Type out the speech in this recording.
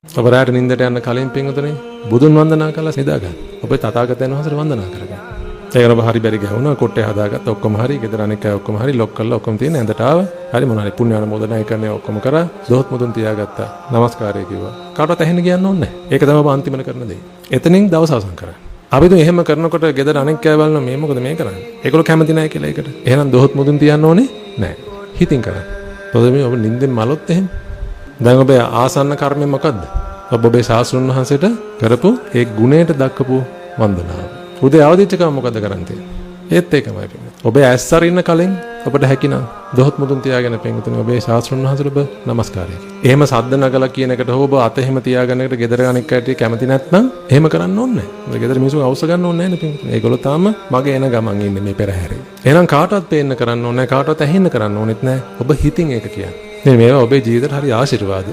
ඔබ රාත්‍රී නිින්දට යන්න කලින් පින්වතුනි බුදුන් වන්දනා කළා නිදා ගන්න. ඔබ තථාගතයන් වහන්සේට වන්දනා කරගන්න. ඒකන ඔබ හරි බැරි ගහුණා කොට්ටේ හදාගත්ත ඔක්කොම හරි ගෙදර අනික අය ඔක්කොම හරි ලොක් කරලා ඔක්කොම තියෙන ඇඳට ආව. හරි මොනවාරි පුණ්‍ය ආනුමෝදනා කරන්නේ ඔක්කොම කරා. දොහොත් මුදුන් තියාගත්තා. නමස්කාරය කිව්වා. කාටවත් ඇහෙන්න කියන්න ඕනේ නැහැ. ඒක තමයි ඔබ අන්තිමට කරන දේ. එතනින් දවස අවසන් කරා. අපි දුන් එහෙම කරනකොට ගෙදර අනික් අය බලනවා මේ මොකද මේ කරන්නේ? ඒගොල්ලෝ කැමති නැහැ කියලා ඒකට. එහෙනම් දොහොත් මුදුන් තියන්න ඕනේ නැහැ. හිතින් කරන්න. මොකද මේ ඔබ නිින්දෙන් මලොත් එහෙම. දැන් ඔබේ ආසන්න කර්මය මොකද්ද? ඔබේ ශාස්ත්‍රඥ වහන්සේට කරපු ඒ ගුණයට දක්වපු වන්දනාව. උදේ අවදිච්ච කම මොකද කරන්නේ? ඒත් ඒකමයි පින්වතුනි. ඔබේ ඇස් අරින්න කලින් ඔබට හැකිනම් දොහොත් මුදුන් තියාගෙන පින්වතුනි ඔබේ ශාස්ත්‍රඥ වහන්සේට ඔබ නමස්කාරය කරන්න. එහෙම සද්ද නගලා කියන එකට හෝ ඔබ අත එහෙම තියාගෙන එකට ගෙදර අනික් කට්ටිය කැමති නැත්නම් එහෙම කරන්න ඕනේ නැහැ. ගෙදර මිනිස්සු අවශ්‍ය ගන්න ඕනේ නැහැ නේ පින්වතුනි. ඒගොල්ලෝ තාම මගේ එන ගමන් ඉන්නේ මේ පෙරහැරේ. එහෙනම් කාටවත් පේන්න කරන්න ඕනේ නැහැ. කාටවත් ඇහෙන්න කරන්න ඕනෙත් නැහැ. ඔබ හිතින් ඒක කියන්නේ. මේවා ඔබේ ජීවිතේට හරි ආශිර්වාද.